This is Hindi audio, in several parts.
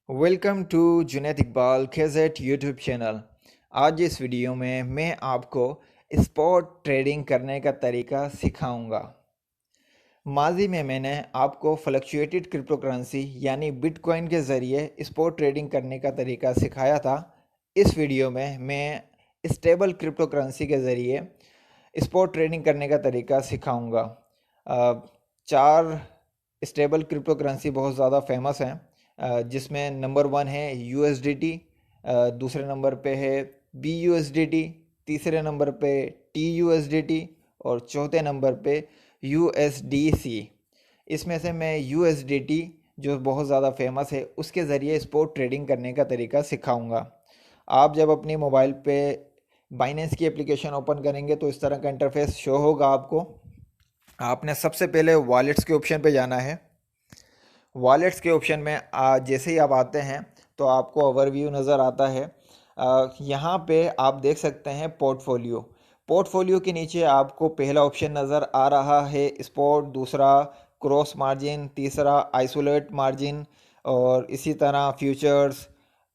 Welcome to Junaid Iqbal KZ YouTube channel. आज इस वीडियो में मैं आपको स्पॉट ट्रेडिंग करने का तरीका सिखाऊंगा। माजी में मैंने आपको फ्लक्चुएटेड क्रिप्टो करेंसी यानी बिटकॉइन के ज़रिए स्पॉट ट्रेडिंग करने का तरीका सिखाया था। इस वीडियो में मैं स्टेबल क्रिप्टो करेंसी के ज़रिए स्पॉट ट्रेडिंग करने का तरीका सिखाऊंगा। चार स्टेबल क्रिप्टो करेंसी बहुत ज़्यादा फेमस हैं, जिसमें नंबर 1 है USDT, दूसरे नंबर पे है BUSDT, तीसरे नंबर पे TUSDT और चौथे नंबर पे USDC। इसमें से मैं USDT जो बहुत ज़्यादा फेमस है उसके ज़रिए स्पॉट ट्रेडिंग करने का तरीका सिखाऊंगा। आप जब अपनी मोबाइल पे बाइनेंस की एप्लीकेशन ओपन करेंगे तो इस तरह का इंटरफेस शो होगा आपको। आपने सबसे पहले वॉलेट्स के ऑप्शन पे जाना है। वॉलेट्स के ऑप्शन में जैसे ही आप आते हैं तो आपको ओवरव्यू नज़र आता है। यहाँ पे आप देख सकते हैं पोर्टफोलियो। पोर्टफोलियो के नीचे आपको पहला ऑप्शन नज़र आ रहा है स्पॉट, दूसरा क्रॉस मार्जिन, तीसरा आइसोलेट मार्जिन और इसी तरह फ्यूचर्स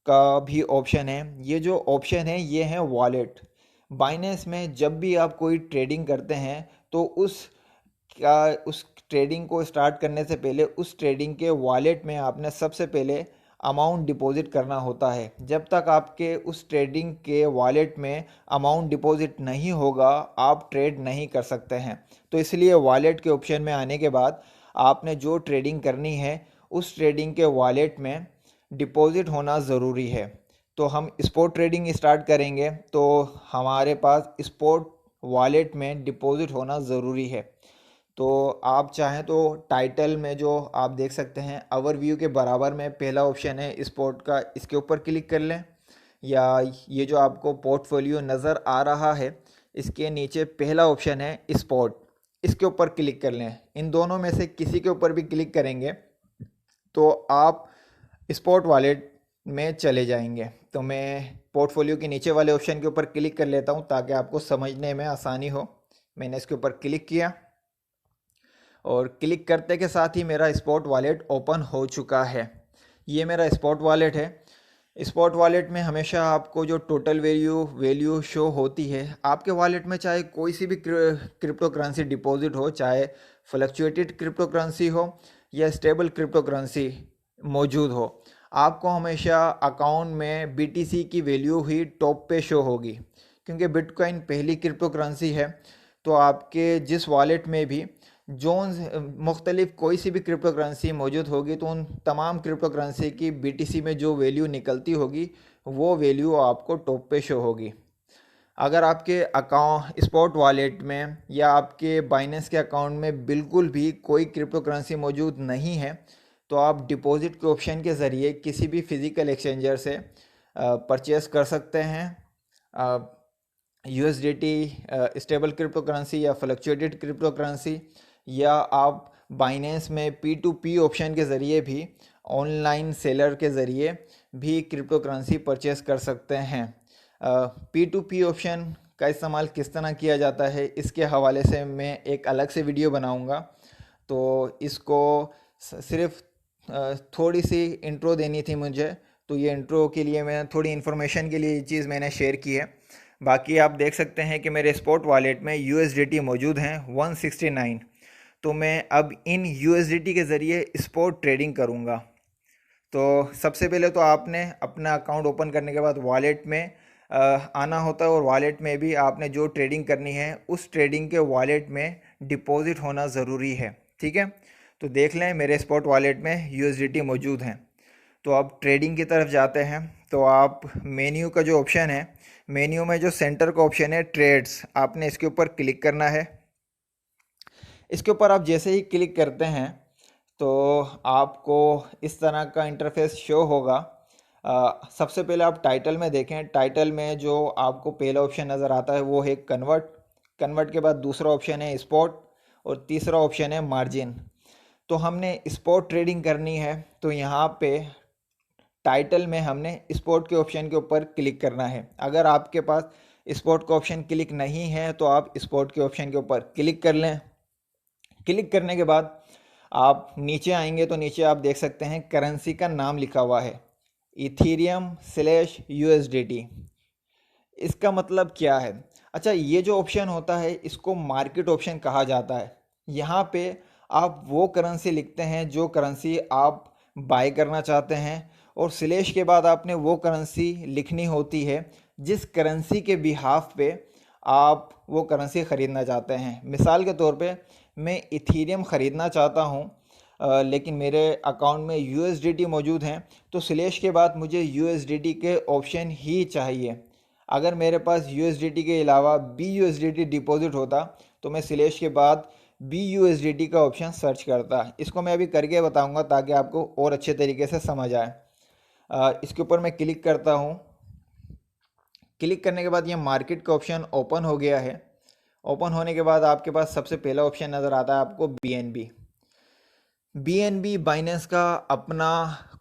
का भी ऑप्शन है। ये जो ऑप्शन है ये है वॉलेट। बाइनेंस में जब भी आप कोई ट्रेडिंग करते हैं तो उस ट्रेडिंग को स्टार्ट करने से पहले उस ट्रेडिंग के वॉलेट में आपने सबसे पहले अमाउंट डिपॉजिट करना होता है। जब तक आपके उस ट्रेडिंग के वॉलेट में अमाउंट डिपॉजिट नहीं होगा आप ट्रेड नहीं कर सकते हैं। तो इसलिए वॉलेट के ऑप्शन में आने के बाद आपने जो ट्रेडिंग करनी है उस ट्रेडिंग के वॉलेट में डिपॉजिट होना ज़रूरी है। तो हम स्पॉट ट्रेडिंग स्टार्ट करेंगे तो हमारे पास स्पॉट वॉलेट में डिपॉजिट होना ज़रूरी है। तो आप चाहें तो टाइटल में जो आप देख सकते हैं ओवरव्यू के बराबर में पहला ऑप्शन है स्पॉट का, इसके ऊपर क्लिक कर लें। या ये जो आपको पोर्टफोलियो नज़र आ रहा है इसके नीचे पहला ऑप्शन है स्पॉट, इसके ऊपर क्लिक कर लें। इन दोनों में से किसी के ऊपर भी क्लिक करेंगे तो आप स्पॉट वॉलेट में चले जाएंगे। तो मैं पोर्टफोलियो के नीचे वाले ऑप्शन के ऊपर क्लिक कर लेता हूँ ताकि आपको समझने में आसानी हो। मैंने इसके ऊपर क्लिक किया और क्लिक करते के साथ ही मेरा स्पॉट वॉलेट ओपन हो चुका है। ये मेरा स्पॉट वॉलेट है। स्पॉट वॉलेट में हमेशा आपको जो टोटल वैल्यू शो होती है आपके वॉलेट में, चाहे कोई सी भी क्रिप्टो करेंसी डिपॉजिट हो, चाहे फ्लक्चुएटेड क्रिप्टो करेंसी हो या स्टेबल क्रिप्टो करेंसी मौजूद हो, आपको हमेशा अकाउंट में BTC की वैल्यू ही टॉप पे शो होगी। क्योंकि बिटकॉइन पहली क्रिप्टो करेंसी है तो आपके जिस वॉलेट में भी जोन्स मुख्तलिफ कोई सी भी क्रिप्टो करेंसी मौजूद होगी तो उन तमाम क्रिप्टो करेंसी की BTC में जो वैल्यू निकलती होगी वो वैल्यू आपको टॉप पे शो होगी। अगर आपके अकाउंट स्पॉट वॉलेट में या आपके बाइनेंस के अकाउंट में बिल्कुल भी कोई क्रिप्टो करेंसी मौजूद नहीं है तो आप डिपॉजिट के ऑप्शन के ज़रिए किसी भी फिज़िकल एक्सचेंजर से परचेस कर सकते हैं। USDT स्टेबल क्रिप्टो करेंसी या फ्लक्चुएटेड क्रिप्टो करेंसी, या आप बाइनेंस में P2P ऑप्शन के ज़रिए भी ऑनलाइन सेलर के ज़रिए भी क्रिप्टो करेंसी परचेस कर सकते हैं। P2P ऑप्शन का इस्तेमाल किस तरह किया जाता है इसके हवाले से मैं एक अलग से वीडियो बनाऊंगा। तो इसको सिर्फ थोड़ी सी इंट्रो देनी थी मुझे, तो ये इंट्रो के लिए मैं थोड़ी इन्फॉर्मेशन के लिए ये चीज़ मैंने शेयर की है। बाकी आप देख सकते हैं कि मेरे स्पॉट वॉलेट में USDT मौजूद हैं 169। तो मैं अब इन USDT के ज़रिए स्पॉट ट्रेडिंग करूँगा। तो सबसे पहले तो आपने अपना अकाउंट ओपन करने के बाद वॉलेट में आना होता है और वॉलेट में भी आपने जो ट्रेडिंग करनी है उस ट्रेडिंग के वॉलेट में डिपॉजिट होना ज़रूरी है। ठीक है, तो देख लें मेरे स्पॉट वॉलेट में USDT मौजूद हैं। तो अब ट्रेडिंग की तरफ जाते हैं। तो आप मेन्यू का जो ऑप्शन है, मेन्यू में जो सेंटर का ऑप्शन है ट्रेड्स, आपने इसके ऊपर क्लिक करना है। इसके ऊपर आप जैसे ही क्लिक करते हैं तो आपको इस तरह का इंटरफेस शो होगा। सबसे पहले आप टाइटल में देखें, टाइटल में जो आपको पहला ऑप्शन नज़र आता है वो है कन्वर्ट। कन्वर्ट के बाद दूसरा ऑप्शन है स्पॉट और तीसरा ऑप्शन है मार्जिन। तो हमने स्पॉट ट्रेडिंग करनी है तो यहाँ पे टाइटल में हमने स्पॉट के ऑप्शन के ऊपर क्लिक करना है। अगर आपके पास स्पॉट का ऑप्शन क्लिक नहीं है तो आप स्पॉट के ऑप्शन के ऊपर क्लिक कर लें। क्लिक करने के बाद आप नीचे आएंगे तो नीचे आप देख सकते हैं करेंसी का नाम लिखा हुआ है। Ethereum slash USDT. इसका मतलब क्या है? अच्छा, ये जो ऑप्शन होता है इसको मार्केट ऑप्शन कहा जाता है। यहाँ पे आप वो करेंसी लिखते हैं जो करेंसी आप बाय करना चाहते हैं, और स्लैश के बाद आपने वो करेंसी लिखनी होती है जिस करेंसी के बिहाफ पे आप वो करेंसी ख़रीदना चाहते हैं। मिसाल के तौर पे मैं इथीरियम ख़रीदना चाहता हूँ, लेकिन मेरे अकाउंट में यूएसडीटी मौजूद हैं, तो स्लैश के बाद मुझे यूएसडीटी के ऑप्शन ही चाहिए। अगर मेरे पास यूएसडीटी के अलावा BUSDT डिपॉजिट होता तो मैं स्लैश के बाद BUSDT का ऑप्शन सर्च करता। इसको मैं अभी करके बताऊंगा ताकि आपको और अच्छे तरीके से समझ आए। इसके ऊपर मैं क्लिक करता हूँ। क्लिक करने के बाद ये मार्केट का ऑप्शन ओपन हो गया है। ओपन होने के बाद आपके पास सबसे पहला ऑप्शन नज़र आता है आपको BNB। BNB बाइनेंस का अपना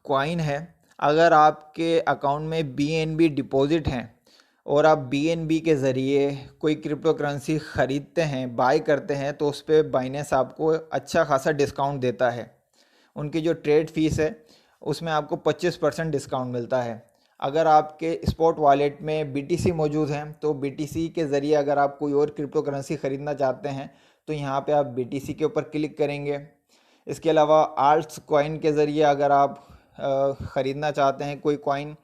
कॉइन है। अगर आपके अकाउंट में BNB डिपॉजिट हैं और आप BNB के ज़रिए कोई क्रिप्टो करेंसी ख़रीदते हैं, बाय करते हैं, तो उस पर बाइनेंस आपको अच्छा खासा डिस्काउंट देता है। उनकी जो ट्रेड फीस है उसमें आपको 25% डिस्काउंट मिलता है। अगर आपके स्पॉट वॉलेट में BTC मौजूद हैं तो BTC के ज़रिए अगर आप कोई और क्रिप्टो करेंसी ख़रीदना चाहते हैं तो यहाँ पे आप BTC के ऊपर क्लिक करेंगे। इसके अलावा आल्ट्स कॉइन के ज़रिए अगर आप ख़रीदना चाहते हैं कोई कॉइन,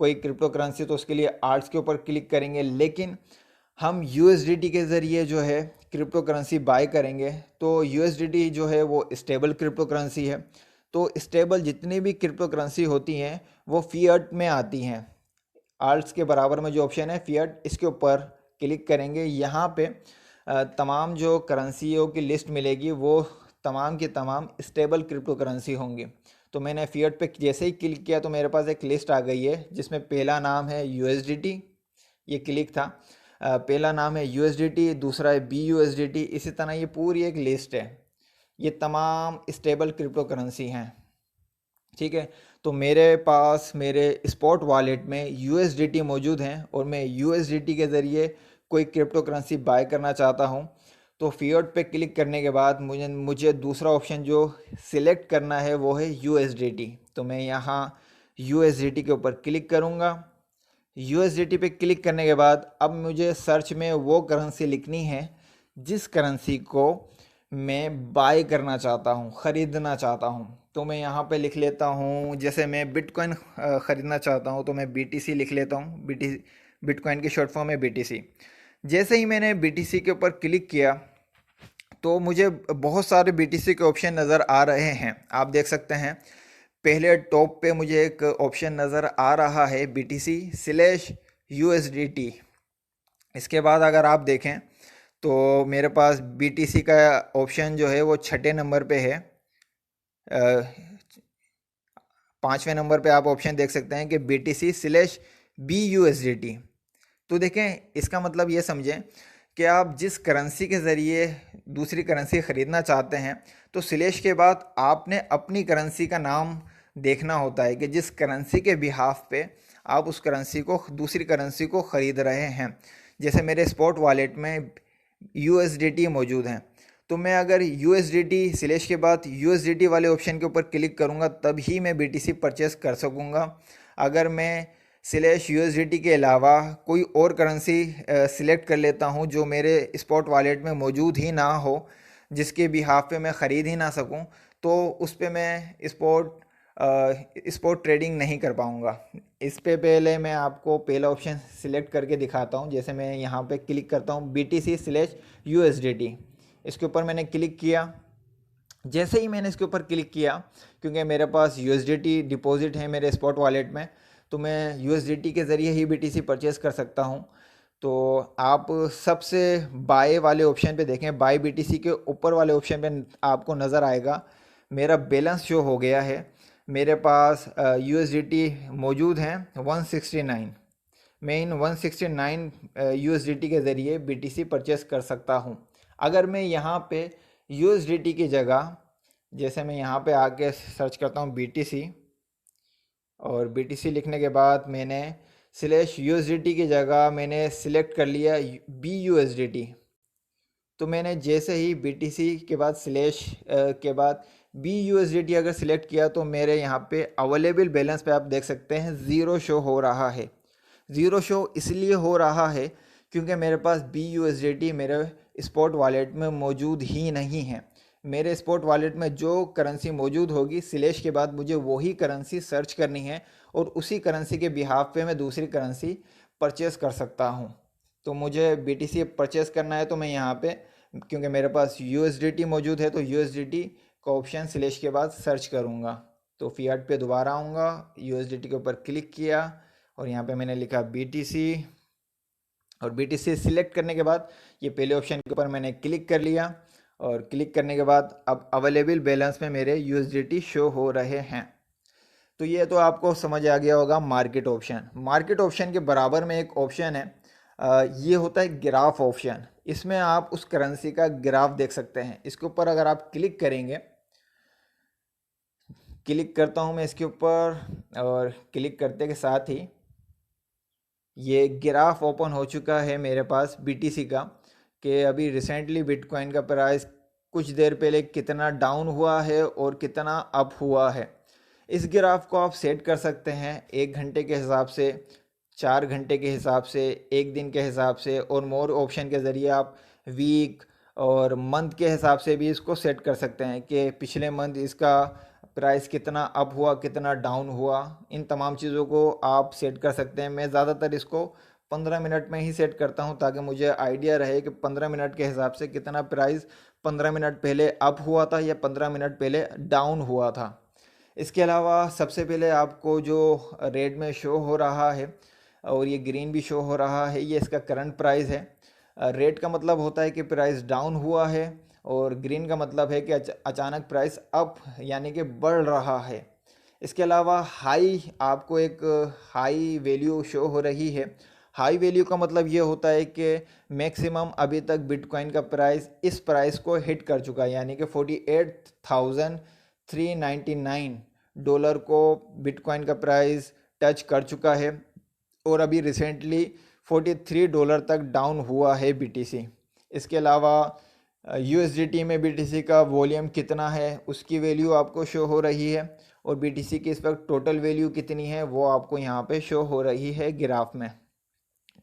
कोई क्रिप्टो करेंसी, तो उसके लिए आर्ट्स के ऊपर क्लिक करेंगे। लेकिन हम यूएसडीटी के ज़रिए जो है क्रिप्टो करेंसी बाय करेंगे, तो यूएसडीटी जो है वो स्टेबल क्रिप्टो करेंसी है। तो स्टेबल जितनी भी क्रिप्टो करेंसी होती हैं वो फिएट में आती हैं। आर्ट्स के बराबर में जो ऑप्शन है फिएट, इसके ऊपर क्लिक करेंगे। यहाँ पे तमाम जो करेंसीयों की लिस्ट मिलेगी वो तमाम की तमाम स्टेबल क्रिप्टो करेंसी होंगी। तो मैंने फिएट पे जैसे ही क्लिक किया तो मेरे पास एक लिस्ट आ गई है जिसमें पहला नाम है यूएसडीटी, ये क्लिक था। पहला नाम है यूएसडीटी, दूसरा है BUSDT, इसी तरह ये पूरी एक लिस्ट है। ये तमाम स्टेबल क्रिप्टो करेंसी हैं, ठीक है। तो मेरे पास मेरे स्पॉट वॉलेट में यूएसडीटी मौजूद हैं और मैं यूएसडीटी के ज़रिए कोई क्रिप्टो करेंसी बाय करना चाहता हूँ। तो फिएट पे क्लिक करने के बाद मुझे दूसरा ऑप्शन जो सिलेक्ट करना है वो है यूएसडीटी। तो मैं यहाँ यूएसडीटी के ऊपर क्लिक करूँगा। यूएसडीटी पे क्लिक करने के बाद अब मुझे सर्च में वो करेंसी लिखनी है जिस करेंसी को मैं बाय करना चाहता हूँ, ख़रीदना चाहता हूँ। तो मैं यहाँ पे लिख लेता हूँ, जैसे मैं बिटकॉइन ख़रीदना चाहता हूँ तो मैं BTC लिख लेता हूँ। बिटकॉइन की शॉर्ट फॉर्म है BTC। जैसे ही मैंने BTC के ऊपर क्लिक किया तो मुझे बहुत सारे BTC के ऑप्शन नज़र आ रहे हैं। आप देख सकते हैं पहले टॉप पे मुझे एक ऑप्शन नज़र आ रहा है BTC/USDT। इसके बाद अगर आप देखें तो मेरे पास BTC का ऑप्शन जो है वो 6ठे नंबर पे है। 5वें नंबर पे आप ऑप्शन देख सकते हैं कि BTC/BUSDT। तो देखें, इसका मतलब ये समझें कि आप जिस करेंसी के ज़रिए दूसरी करेंसी ख़रीदना चाहते हैं तो स्लैश के बाद आपने अपनी करेंसी का नाम देखना होता है कि जिस करेंसी के बिहाफ पे आप उस करेंसी को, दूसरी करेंसी को ख़रीद रहे हैं। जैसे मेरे स्पॉट वॉलेट में USDT मौजूद हैं, तो मैं अगर USDT स्लैश के बाद USDT वाले ऑप्शन के ऊपर क्लिक करूँगा तभी मैं BTC परचेस कर सकूँगा। अगर मैं /USDT के अलावा कोई और करेंसी सिलेक्ट कर लेता हूँ जो मेरे स्पॉट वॉलेट में मौजूद ही ना हो, जिसके बिहाफ पे मैं ख़रीद ही ना सकूँ, तो उस पे मैं स्पॉट ट्रेडिंग नहीं कर पाऊँगा। इस पे पहले मैं आपको पहला ऑप्शन सिलेक्ट करके दिखाता हूँ। जैसे मैं यहाँ पे क्लिक करता हूँ BTC/USDT, इसके ऊपर मैंने क्लिक किया। जैसे ही मैंने इसके ऊपर क्लिक किया, क्योंकि मेरे पास USDT डिपॉजिट है मेरे स्पॉट वॉलेट में, तो मैं USDT के ज़रिए ही BTC परचेज़ कर सकता हूँ। तो आप सबसे बाय वाले ऑप्शन पे देखें, बाय BTC के ऊपर वाले ऑप्शन पे आपको नज़र आएगा मेरा बैलेंस शो हो गया है। मेरे पास USDT मौजूद हैं 169। मैं इन 169 USDT के ज़रिए BTC परचेज़ कर सकता हूँ। अगर मैं यहाँ पे USDT की जगह, जैसे मैं यहाँ पे आके सर्च करता हूँ BTC, और BTC लिखने के बाद मैंने /USDT की जगह मैंने सिलेक्ट कर लिया BUSDT। तो मैंने जैसे ही BTC के बाद स्लैश के बाद BUSDT अगर सिलेक्ट किया तो मेरे यहाँ पे अवेलेबल बैलेंस पे आप देख सकते हैं ज़ीरो शो हो रहा है। ज़ीरो शो इसलिए हो रहा है क्योंकि मेरे पास BUSDT मेरे स्पॉट वॉलेट में मौजूद ही नहीं है। मेरे स्पॉट वॉलेट में जो करेंसी मौजूद होगी सिलेश के बाद मुझे वही करेंसी सर्च करनी है और उसी करेंसी के बिहाफ पे मैं दूसरी करेंसी परचेस कर सकता हूँ। तो मुझे BTC परचेस करना है तो मैं यहाँ पे, क्योंकि मेरे पास USDT मौजूद है, तो USDT का ऑप्शन सिलेश के बाद सर्च करूँगा। तो फियाट पे दोबारा आऊँगा, USDT के ऊपर क्लिक किया और यहाँ पे मैंने लिखा BTC और BTC सिलेक्ट करने के बाद ये पहले ऑप्शन के ऊपर मैंने क्लिक कर लिया और क्लिक करने के बाद अब अवेलेबल बैलेंस में मेरे USDT शो हो रहे हैं। तो ये तो आपको समझ आ गया होगा मार्केट ऑप्शन। मार्केट ऑप्शन के बराबर में एक ऑप्शन है, ये होता है ग्राफ ऑप्शन। इसमें आप उस करेंसी का ग्राफ देख सकते हैं। इसके ऊपर अगर आप क्लिक करेंगे, क्लिक करता हूँ मैं इसके ऊपर और क्लिक करते के साथ ही ये ग्राफ ओपन हो चुका है मेरे पास BTC का, कि अभी रिसेंटली बिटकॉइन का प्राइस कुछ देर पहले कितना डाउन हुआ है और कितना अप हुआ है। इस ग्राफ को आप सेट कर सकते हैं 1 घंटे के हिसाब से, 4 घंटे के हिसाब से, 1 दिन के हिसाब से, और मोर ऑप्शन के ज़रिए आप वीक और मंथ के हिसाब से भी इसको सेट कर सकते हैं कि पिछले मंथ इसका प्राइस कितना अप हुआ, कितना डाउन हुआ। इन तमाम चीज़ों को आप सेट कर सकते हैं। मैं ज़्यादातर इसको 15 मिनट में ही सेट करता हूं ताकि मुझे आइडिया रहे कि 15 मिनट के हिसाब से कितना प्राइस 15 मिनट पहले अप हुआ था या 15 मिनट पहले डाउन हुआ था। इसके अलावा सबसे पहले आपको जो रेड में शो हो रहा है और ये ग्रीन भी शो हो रहा है, ये इसका करंट प्राइस है। रेड का मतलब होता है कि प्राइस डाउन हुआ है और ग्रीन का मतलब है कि अचानक प्राइस अप यानी कि बढ़ रहा है। इसके अलावा हाई, आपको एक हाई वैल्यू शो हो रही है। हाई वैल्यू का मतलब ये होता है कि मैक्सिमम अभी तक बिटकॉइन का प्राइस इस प्राइस को हिट कर चुका है, यानी कि $48,399 को बिटकॉइन का प्राइस टच कर चुका है और अभी रिसेंटली $43 तक डाउन हुआ है BTC। इसके अलावा USDT में BTC का वॉल्यूम कितना है उसकी वैल्यू आपको शो हो रही है और BTC की इस वक्त टोटल वैल्यू कितनी है वो आपको यहाँ पे शो हो रही है ग्राफ में।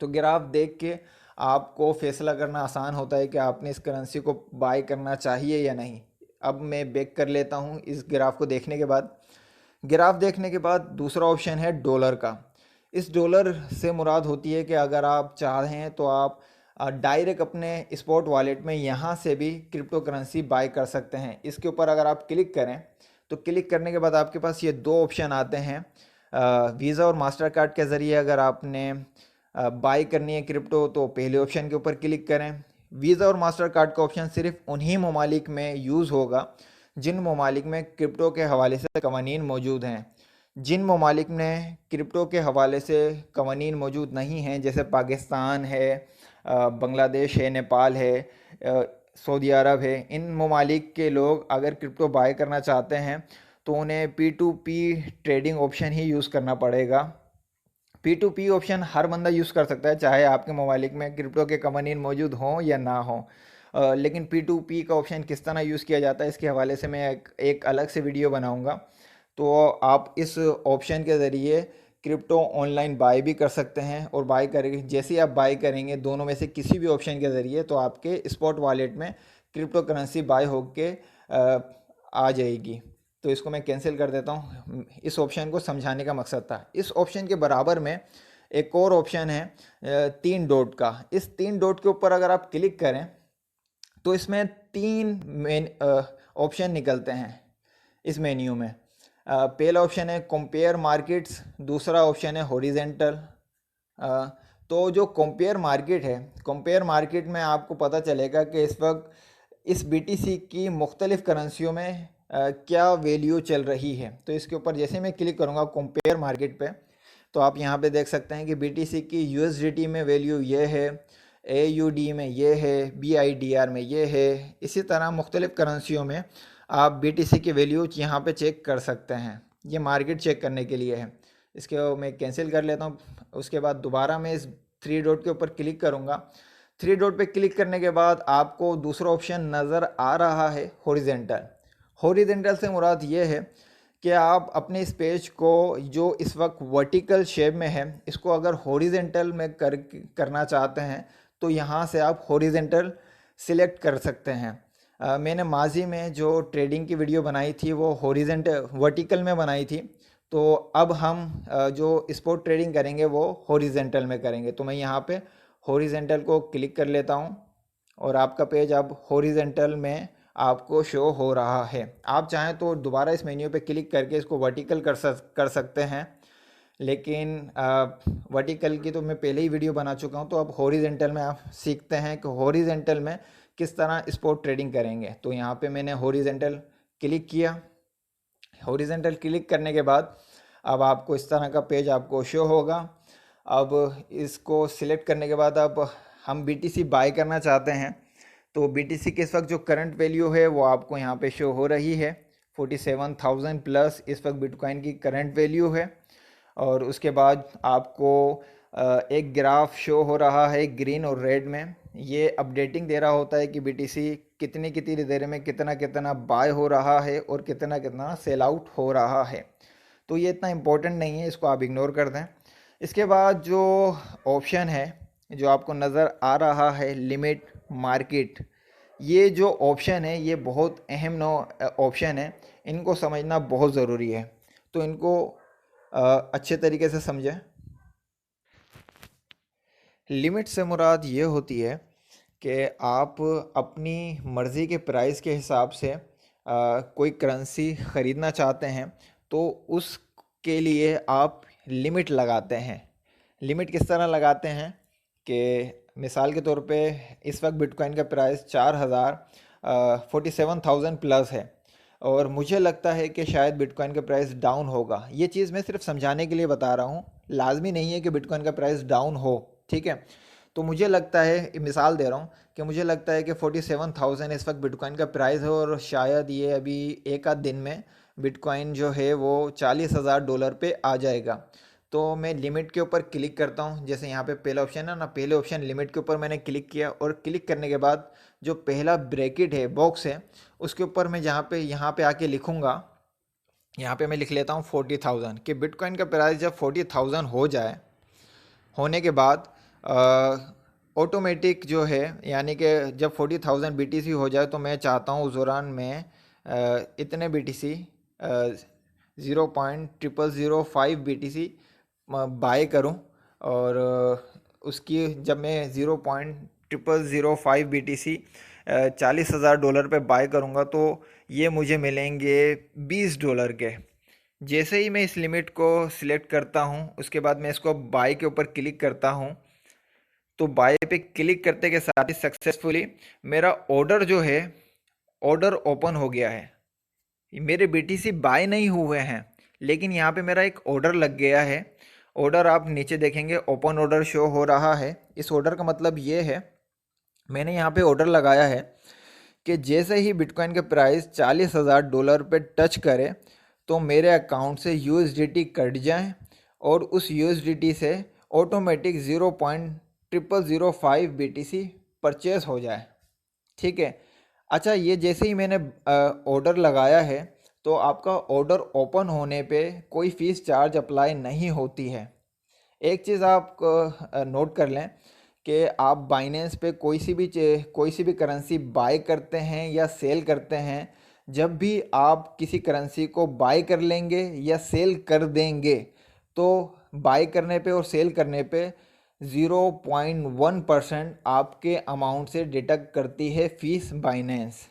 तो ग्राफ देख के आपको फैसला करना आसान होता है कि आपने इस करेंसी को बाय करना चाहिए या नहीं। अब मैं बैक कर लेता हूँ इस ग्राफ को देखने के बाद। ग्राफ देखने के बाद दूसरा ऑप्शन है डॉलर का। इस डॉलर से मुराद होती है कि अगर आप चाहें तो आप डायरेक्ट अपने स्पॉट वॉलेट में यहाँ से भी क्रिप्टो करेंसी बाय कर सकते हैं। इसके ऊपर अगर आप क्लिक करें तो क्लिक करने के बाद आपके पास ये दो ऑप्शन आते हैं। वीज़ा और मास्टर कार्ड के ज़रिए अगर आपने बाय करनी है क्रिप्टो तो पहले ऑप्शन के ऊपर क्लिक करें। वीज़ा और मास्टर कार्ड का ऑप्शन सिर्फ उन्हीं ममालिक में यूज़ होगा जिन ममालिक में क्रिप्टो के हवाले से कवानीन मौजूद हैं। जिन ममालिक में क्रिप्टो के हवाले से कवानीन मौजूद नहीं हैं, जैसे पाकिस्तान है, बांग्लादेश है, नेपाल है, सऊदी अरब है, इन ममालिक के लोग अगर क्रिप्टो बाय करना चाहते हैं तो उन्हें P2P ट्रेडिंग ऑप्शन ही यूज़ करना पड़ेगा। P2P ऑप्शन हर बंदा यूज़ कर सकता है, चाहे आपके मोबाइल में क्रिप्टो के कवानीन मौजूद हों या ना हों। लेकिन P2P का ऑप्शन किस तरह यूज़ किया जाता है इसके हवाले से मैं एक अलग से वीडियो बनाऊंगा। तो आप इस ऑप्शन के ज़रिए क्रिप्टो ऑनलाइन बाय भी कर सकते हैं और बाय करेंगे, जैसे ही आप बाय करेंगे दोनों में से किसी भी ऑप्शन के ज़रिए तो आपके स्पॉट वॉलेट में क्रिप्टो करेंसी बाय होके आ जाएगी। तो इसको मैं कैंसिल कर देता हूँ। इस ऑप्शन को समझाने का मकसद था। इस ऑप्शन के बराबर में एक और ऑप्शन है 3 डॉट का। इस 3 डॉट के ऊपर अगर आप क्लिक करें तो इसमें 3 ऑप्शन निकलते हैं इस मेन्यू में। पहला ऑप्शन है कंपेयर मार्केट्स, दूसरा ऑप्शन है हॉरिजेंटल। तो जो कंपेयर मार्केट है, कंपेयर मार्केट में आपको पता चलेगा कि इस वक्त इस BTC की मुख्तलिफ करेंसियों में क्या वैल्यू चल रही है। तो इसके ऊपर जैसे मैं क्लिक करूँगा कंपेयर मार्केट पे तो आप यहाँ पे देख सकते हैं कि BTC की USDT में वैल्यू ये है, AUD में ये है, BIDR में ये है। इसी तरह मुख्तलिफ करेंसियों में आप BTC की वैल्यू यहाँ पे चेक कर सकते हैं। ये मार्केट चेक करने के लिए है। इसके मैं कैंसिल कर लेता हूँ। उसके बाद दोबारा मैं इस 3 डॉट के ऊपर क्लिक करूँगा। 3 डॉट पे क्लिक करने के बाद आपको दूसरा ऑप्शन नज़र आ रहा है हॉरिजेंटल। हॉरिजेंटल से मुराद ये है कि आप अपने इस पेज को जो इस वक्त वर्टिकल शेप में है, इसको अगर हॉरिजेंटल में करना चाहते हैं तो यहाँ से आप हॉरिजेंटल सिलेक्ट कर सकते हैं। मैंने माजी में जो ट्रेडिंग की वीडियो बनाई थी वो हॉरिजेंटल वर्टिकल में बनाई थी, तो अब हम जो स्पॉट ट्रेडिंग करेंगे वो हॉरिजेंटल में करेंगे। तो मैं यहाँ पे हॉरिजेंटल को क्लिक कर लेता हूँ और आपका पेज अब हॉरिजेंटल में आपको शो हो रहा है। आप चाहें तो दोबारा इस मेन्यू पे क्लिक करके इसको वर्टिकल कर सकते हैं, लेकिन वर्टिकल की तो मैं पहले ही वीडियो बना चुका हूँ। तो अब हॉरिजेंटल में आप सीखते हैं कि हॉरिजेंटल में किस तरह स्पॉट ट्रेडिंग करेंगे। तो यहाँ पे मैंने हॉरिजेंटल क्लिक किया। हॉरिजेंटल क्लिक करने के बाद अब आपको इस तरह का पेज आपको शो होगा। अब इसको सिलेक्ट करने के बाद अब हम BTC बाय करना चाहते हैं, तो BTC के इस वक्त जो करंट वैल्यू है वो आपको यहाँ पे शो हो रही है। 47,000 प्लस इस वक्त बिटकॉइन की करंट वैल्यू है। और उसके बाद आपको एक ग्राफ शो हो रहा है ग्रीन और रेड में। ये अपडेटिंग दे रहा होता है कि BTC कितनी कितनी देर में कितना कितना बाय हो रहा है और कितना कितना सेल आउट हो रहा है। तो ये इतना इम्पोर्टेंट नहीं है, इसको आप इग्नोर कर दें। इसके बाद जो ऑप्शन है जो आपको नज़र आ रहा है लिमिट मार्केट, ये जो ऑप्शन है ये बहुत अहम ऑप्शन है, इनको समझना बहुत ज़रूरी है। तो इनको अच्छे तरीके से समझें। लिमिट से मुराद ये होती है कि आप अपनी मर्ज़ी के प्राइस के हिसाब से कोई करेंसी ख़रीदना चाहते हैं तो उसके लिए आप लिमिट लगाते हैं। लिमिट किस तरह लगाते हैं कि मिसाल के तौर पे इस वक्त बिटकॉइन का प्राइस 47,000 प्लस है और मुझे लगता है कि शायद बिटकॉइन का प्राइस डाउन होगा। ये चीज़ मैं सिर्फ समझाने के लिए बता रहा हूँ, लाजमी नहीं है कि बिटकॉइन का प्राइस डाउन हो, ठीक है। तो मुझे लगता है, मिसाल दे रहा हूँ कि मुझे लगता है कि 47,000 इस वक्त बिटकॉइन का प्राइस है और शायद ये अभी एक आध दिन में बिटकॉइन जो है वो $40,000 पे आ जाएगा। तो मैं लिमिट के ऊपर क्लिक करता हूँ। जैसे यहाँ पे पहला ऑप्शन है ना, पहले ऑप्शन लिमिट के ऊपर मैंने क्लिक किया और क्लिक करने के बाद जो पहला ब्रैकेट है, बॉक्स है, उसके ऊपर मैं यहाँ पे आके लिखूँगा। यहाँ पे मैं लिख लेता हूँ 40,000 कि बिटकॉइन का प्राइस जब 40,000 हो जाए, होने के बाद ऑटोमेटिक जो है, यानी कि जब 40,000 BTC हो जाए तो मैं चाहता हूँ उस दौरान मैं इतने BTC 0.0005 BTC बाय करूं। और उसकी जब मैं 0.0005 BTC $40,000 पे बाय करूंगा तो ये मुझे मिलेंगे $20 के। जैसे ही मैं इस लिमिट को सिलेक्ट करता हूं उसके बाद मैं इसको बाय के ऊपर क्लिक करता हूं, तो बाय पे क्लिक करते के साथ ही सक्सेसफुली मेरा ऑर्डर जो है, ऑर्डर ओपन हो गया है। मेरे BTC बाय नहीं हुए हैं लेकिन यहाँ पे मेरा एक ऑर्डर लग गया है। ऑर्डर आप नीचे देखेंगे ओपन ऑर्डर शो हो रहा है। इस ऑर्डर का मतलब ये है, मैंने यहाँ पे ऑर्डर लगाया है कि जैसे ही बिटकॉइन के प्राइस $40,000 पे टच करे तो मेरे अकाउंट से USDT कट जाए और उस USDT से ऑटोमेटिक 0.0005 BTC परचेस हो जाए, ठीक है। अच्छा, ये जैसे ही मैंने ऑर्डर लगाया है तो आपका ऑर्डर ओपन होने पे कोई फ़ीस चार्ज अप्लाई नहीं होती है। एक चीज़ आप नोट कर लें कि आप बाइनेंस पे कोई सी भी करेंसी बाय करते हैं या सेल करते हैं, जब भी आप किसी करेंसी को बाय कर लेंगे या सेल कर देंगे तो बाय करने पे और सेल करने पे 0.1% आपके अमाउंट से डिडक्ट करती है फीस बाइनेंस।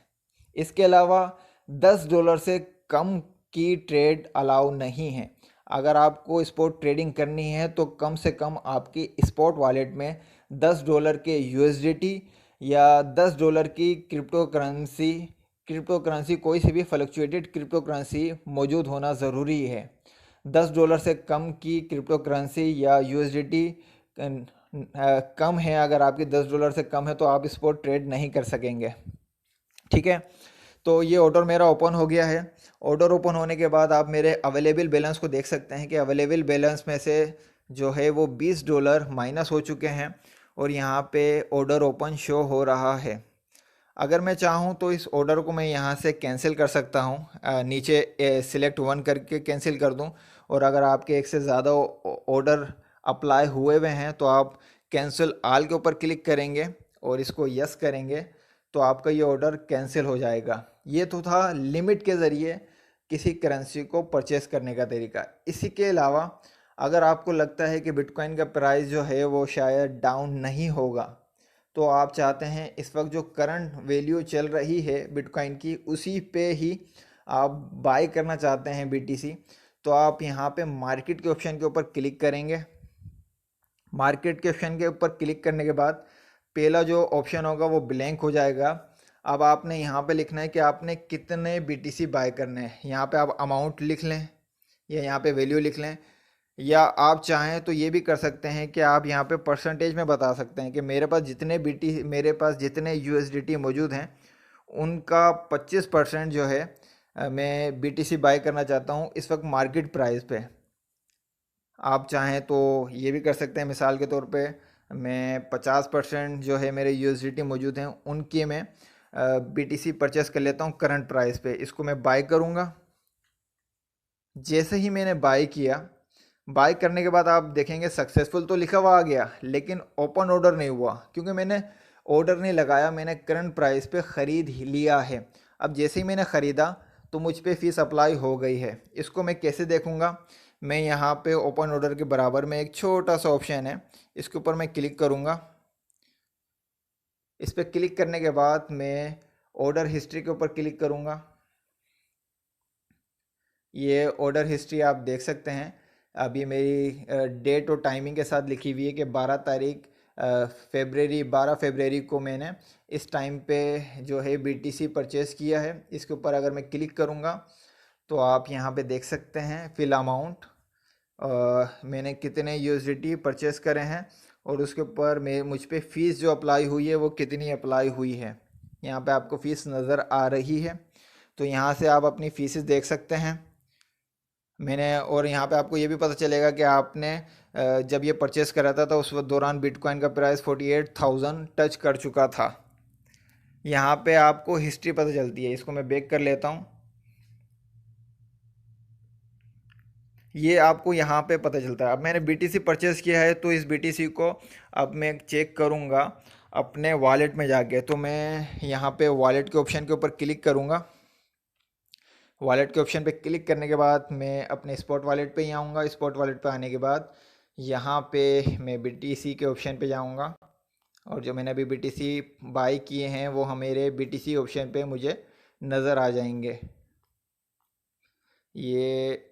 इसके अलावा $10 से कम की ट्रेड अलाउ नहीं है। अगर आपको स्पॉट ट्रेडिंग करनी है तो कम से कम आपकी स्पॉट वॉलेट में $10 के USDT या $10 की क्रिप्टो करेंसी कोई सी भी फ्लक्चुएटेड क्रिप्टो करेंसी मौजूद होना ज़रूरी है। $10 से कम की क्रिप्टो करेंसी या USDT कम है, अगर आपकी $10 से कम है तो आप स्पॉट ट्रेड नहीं कर सकेंगे, ठीक है। तो ये ऑर्डर मेरा ओपन हो गया है। ऑर्डर ओपन होने के बाद आप मेरे अवेलेबल बैलेंस को देख सकते हैं कि अवेलेबल बैलेंस में से जो है वो $20 माइनस हो चुके हैं और यहाँ पे ऑर्डर ओपन शो हो रहा है। अगर मैं चाहूँ तो इस ऑर्डर को मैं यहाँ से कैंसिल कर सकता हूँ, नीचे सिलेक्ट वन करके कैंसिल कर दूँ। और अगर आपके एक से ज़्यादा ऑर्डर अप्लाई हुए हुए हैं तो आप कैंसिल आल के ऊपर क्लिक करेंगे और इसको यस करेंगे तो आपका ये ऑर्डर कैंसिल हो जाएगा। ये तो था लिमिट के ज़रिए किसी करेंसी को परचेस करने का तरीका। इसी के अलावा अगर आपको लगता है कि बिटकॉइन का प्राइस जो है वो शायद डाउन नहीं होगा, तो आप चाहते हैं इस वक्त जो करंट वैल्यू चल रही है बिटकॉइन की उसी पे ही आप बाय करना चाहते हैं बीटीसी, तो आप यहाँ पे मार्केट के ऑप्शन के ऊपर क्लिक करेंगे। मार्केट के ऑप्शन के ऊपर क्लिक करने के बाद पहला जो ऑप्शन होगा वो ब्लैंक हो जाएगा। अब आपने यहाँ पे लिखना है कि आपने कितने बीटीसी बाय करने हैं। यहाँ पे आप अमाउंट लिख लें या यहाँ पे वैल्यू लिख लें, या आप चाहें तो ये भी कर सकते हैं कि आप यहाँ पे परसेंटेज में बता सकते हैं कि मेरे पास जितने यूएसडीटी मौजूद हैं उनका 25% जो है मैं बीटीसी बाय करना चाहता हूँ इस वक्त मार्केट प्राइस पे। आप चाहें तो ये भी कर सकते हैं, मिसाल के तौर पे मैं 50% जो है मेरे यूएसडीटी मौजूद हैं उनकी मैं बीटीसी परचेस कर लेता हूँ करंट प्राइस पे। इसको मैं बाय करूँगा। जैसे ही मैंने बाय किया, बाय करने के बाद आप देखेंगे सक्सेसफुल तो लिखा हुआ आ गया, लेकिन ओपन ऑर्डर नहीं हुआ क्योंकि मैंने ऑर्डर नहीं लगाया, मैंने करंट प्राइस पे ख़रीद ही लिया है। अब जैसे ही मैंने ख़रीदा तो मुझ पे फ़ीस अप्लाई हो गई है। इसको मैं कैसे देखूँगा? मैं यहाँ पे ओपन ऑर्डर के बराबर में एक छोटा सा ऑप्शन है, इसके ऊपर मैं क्लिक करूँगा। इस पर क्लिक करने के बाद मैं ऑर्डर हिस्ट्री के ऊपर क्लिक करूँगा। ये ऑर्डर हिस्ट्री आप देख सकते हैं। अब ये मेरी डेट और टाइमिंग के साथ लिखी हुई है कि 12 फरवरी को मैंने इस टाइम पे जो है बीटीसी परचेज़ किया है। इसके ऊपर अगर मैं क्लिक करूँगा तो आप यहाँ पे देख सकते हैं फिल अमाउंट, मैंने कितने यूएसडीटी परचेज़ करे हैं और उसके ऊपर मुझ पे फ़ीस जो अप्लाई हुई है वो कितनी अप्लाई हुई है। यहाँ पे आपको फ़ीस नज़र आ रही है, तो यहाँ से आप अपनी फ़ीसेस देख सकते हैं। और यहाँ पे आपको ये भी पता चलेगा कि आपने जब ये परचेस करा था तो उस वक्त दौरान बिटकॉइन का प्राइस 48,000 टच कर चुका था। यहाँ पे आपको हिस्ट्री पता चलती है। इसको मैं बैक कर लेता हूँ। ये आपको यहाँ पे पता चलता है। अब मैंने बीटीसी परचेस किया है तो इस बीटीसी को अब मैं चेक करूँगा अपने वॉलेट में जाके। तो मैं यहाँ पे वॉलेट के ऑप्शन के ऊपर क्लिक करूँगा। वॉलेट के ऑप्शन पे क्लिक करने के बाद मैं अपने स्पॉट वॉलेट पे ही आऊँगा। स्पॉट वॉलेट पे आने के बाद यहाँ पे मैं बीटीसी के ऑप्शन पे जाऊँगा और जो मैंने अभी बीटीसी बाई किए हैं वो हम मेरे बीटीसी ऑप्शन पे मुझे नज़र आ जाएंगे। ये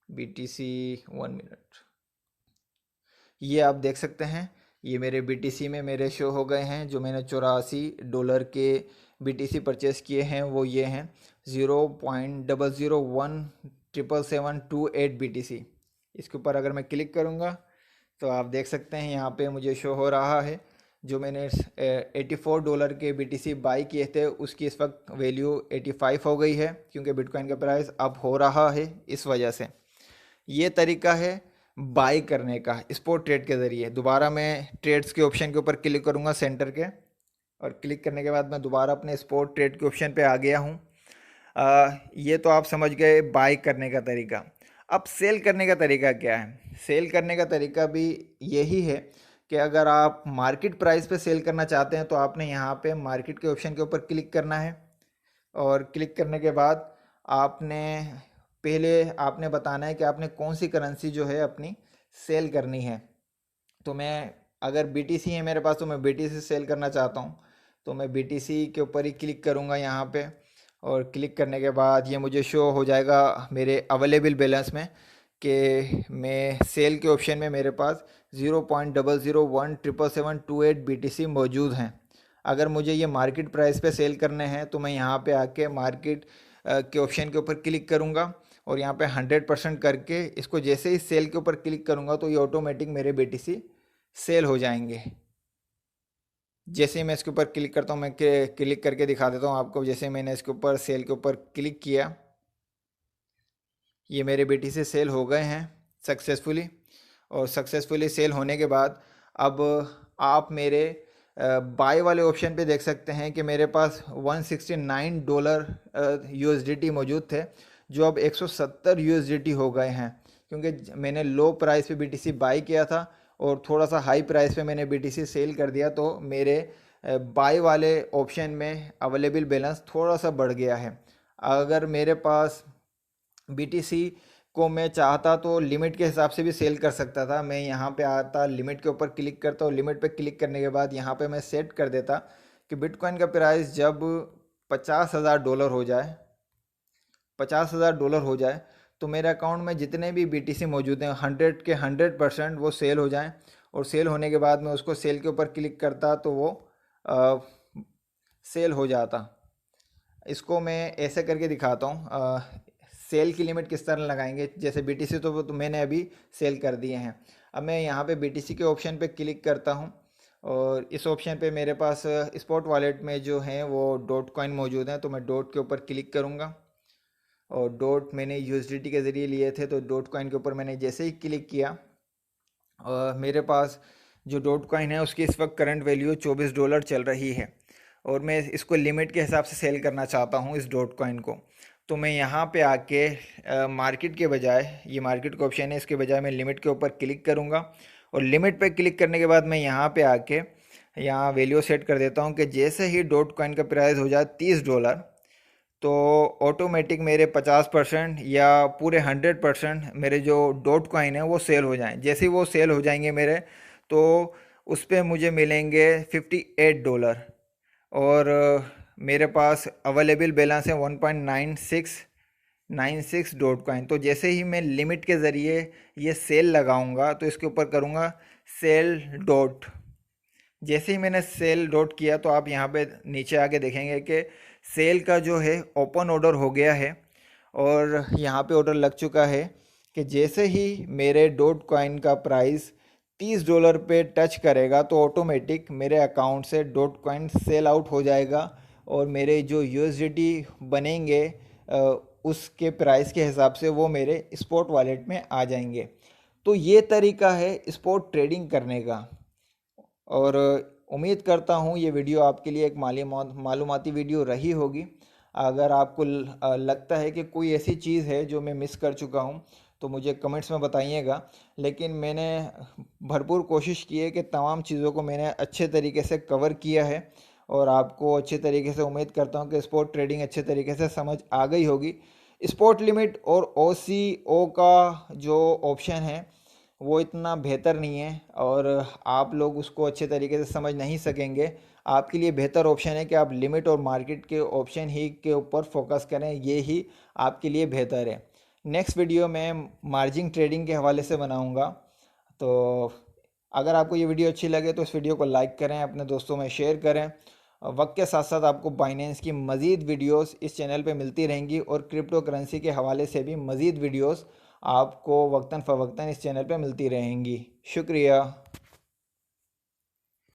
बीटीसी 1 मिनट, ये आप देख सकते हैं। ये मेरे बीटीसी में मेरे शो हो गए हैं। जो मैंने $84 के बीटीसी परचेस किए हैं वो ये हैं 0.00177728 बीटीसी। इसके ऊपर अगर मैं क्लिक करूँगा तो आप देख सकते हैं यहाँ पे मुझे शो हो रहा है जो मैंने $84 के बीटीसी बाई किए थे उसकी इस वक्त वैल्यू 85 हो गई है क्योंकि बिटकॉइन का प्राइस अप हो रहा है। इस वजह से ये तरीका है बाई करने का स्पॉट ट्रेड के ज़रिए। दोबारा मैं ट्रेड्स के ऑप्शन के ऊपर क्लिक करूँगा सेंटर के, और क्लिक करने के बाद मैं दोबारा अपने स्पॉट ट्रेड के ऑप्शन पे आ गया हूँ। ये तो आप समझ गए बाई करने का तरीका। अब सेल करने का तरीका क्या है? सेल करने का तरीका भी यही है कि अगर आप मार्केट प्राइस पे सेल करना चाहते हैं तो आपने यहाँ पे मार्केट के ऑप्शन के ऊपर क्लिक करना है। और क्लिक करने के बाद आपने आपने बताना है कि आपने कौन सी करेंसी जो है अपनी सेल करनी है। तो मैं अगर बीटीसी है मेरे पास तो मैं बीटीसी सेल करना चाहता हूँ, तो मैं बीटीसी के ऊपर ही क्लिक करूँगा यहाँ पे। और क्लिक करने के बाद ये मुझे शो हो जाएगा मेरे अवेलेबल बैलेंस में कि मैं सेल के ऑप्शन में मेरे पास 0.00177728 बीटीसी मौजूद हैं। अगर मुझे ये मार्केट प्राइस पे सेल करने हैं तो मैं यहाँ पे आके मार्केट के ऑप्शन के ऊपर क्लिक करूँगा और यहाँ पे 100% करके इसको जैसे ही सेल के ऊपर क्लिक करूँगा तो ये ऑटोमेटिक मेरे बीटीसी सेल हो जाएंगे। जैसे ही मैं इसके ऊपर क्लिक करता हूँ, मैं क्लिक करके दिखा देता हूँ आपको। जैसे मैंने इसके ऊपर सेल के ऊपर क्लिक किया, ये मेरे बीटीसी सेल हो गए हैं सक्सेसफुली। और सक्सेसफुली सेल होने के बाद अब आप मेरे बाय वाले ऑप्शन पे देख सकते हैं कि मेरे पास $169 यूएसडीटी मौजूद थे, जो अब 170 यूएसडीटी हो गए हैं, क्योंकि मैंने लो प्राइस पे बीटीसी बाई किया था और थोड़ा सा हाई प्राइस पे मैंने बीटीसी सेल कर दिया, तो मेरे बाय वाले ऑप्शन में अवेलेबल बैलेंस थोड़ा सा बढ़ गया है। अगर मेरे पास बीटीसी को मैं चाहता तो लिमिट के हिसाब से भी सेल कर सकता था। मैं यहाँ पे आता, लिमिट के ऊपर क्लिक करता और लिमिट पे क्लिक करने के बाद यहाँ पे मैं सेट कर देता कि बिटकॉइन का प्राइस जब $50,000 हो जाए, $50,000 हो जाए, तो मेरे अकाउंट में जितने भी बीटीसी मौजूद हैं 100 के 100% वो सेल हो जाएं। और सेल होने के बाद मैं उसको सेल के ऊपर क्लिक करता तो वो सेल हो जाता। इसको मैं ऐसे करके दिखाता हूँ। सेल की लिमिट किस तरह लगाएंगे, जैसे बीटीसी तो मैंने अभी सेल कर दिए हैं। अब मैं यहाँ पे बीटीसी के ऑप्शन पे क्लिक करता हूँ और इस ऑप्शन पे मेरे पास स्पॉट वॉलेट में जो हैं वो डॉट कॉइन मौजूद हैं, तो मैं डॉट के ऊपर क्लिक करूँगा। और डॉट मैंने यूएसडीटी के ज़रिए लिए थे, तो डॉट कॉइन के ऊपर मैंने जैसे ही क्लिक किया, मेरे पास जो डॉट कॉइन है उसकी इस वक्त करंट वैल्यू $24 चल रही है और मैं इसको लिमिट के हिसाब से सेल करना चाहता हूँ इस डॉट कॉइन को। तो मैं यहाँ पे आके मार्केट के बजाय, ये मार्केट का ऑप्शन है, इसके बजाय मैं लिमिट के ऊपर क्लिक करूँगा और लिमिट पे क्लिक करने के बाद मैं यहाँ पे आके यहाँ वैल्यू सेट कर देता हूँ कि जैसे ही डॉट कॉइन का प्राइस हो जाए $30, तो ऑटोमेटिक मेरे 50% या पूरे 100% मेरे जो डॉट कॉइन है वो सेल हो जाएं। जैसे ही वो सेल हो जाएंगे मेरे, तो उस पर मुझे मिलेंगे $58 और मेरे पास अवेलेबल बैलेंस है 1.9696 डॉट कॉइन। तो जैसे ही मैं लिमिट के ज़रिए ये सेल लगाऊंगा तो इसके ऊपर करूंगा सेल डॉट। जैसे ही मैंने सेल डॉट किया तो आप यहाँ पे नीचे आके देखेंगे कि सेल का जो है ओपन ऑर्डर हो गया है और यहाँ पे ऑर्डर लग चुका है कि जैसे ही मेरे डॉट कॉइन का प्राइस $30 पे टच करेगा तो ऑटोमेटिक मेरे अकाउंट से डॉट कॉइन सेल आउट हो जाएगा और मेरे जो यूएसडीटी बनेंगे उसके प्राइस के हिसाब से वो मेरे स्पॉट वॉलेट में आ जाएंगे। तो ये तरीका है स्पॉट ट्रेडिंग करने का। और उम्मीद करता हूँ ये वीडियो आपके लिए एक मालूमाती वीडियो रही होगी। अगर आपको लगता है कि कोई ऐसी चीज़ है जो मैं मिस कर चुका हूँ तो मुझे कमेंट्स में बताइएगा। लेकिन मैंने भरपूर कोशिश की है कि तमाम चीज़ों को मैंने अच्छे तरीके से कवर किया है और आपको अच्छे तरीके से, उम्मीद करता हूँ कि स्पॉट ट्रेडिंग अच्छे तरीके से समझ आ गई होगी। स्पॉट लिमिट और OCO का जो ऑप्शन है वो इतना बेहतर नहीं है और आप लोग उसको अच्छे तरीके से समझ नहीं सकेंगे। आपके लिए बेहतर ऑप्शन है कि आप लिमिट और मार्केट के ऑप्शन ही के ऊपर फोकस करें, ये ही आपके लिए बेहतर है। नेक्स्ट वीडियो मैं मार्जिन ट्रेडिंग के हवाले से बनाऊंगा। तो अगर आपको ये वीडियो अच्छी लगे तो इस वीडियो को लाइक करें, अपने दोस्तों में शेयर करें। वक्त के साथ साथ आपको बाइनेंस की मज़ीद वीडियोस इस चैनल पे मिलती रहेंगी और क्रिप्टो करेंसी के हवाले से भी मज़ीद वीडियोस आपको वक्तन फ़वक्तन इस चैनल पे मिलती रहेंगी। शुक्रिया।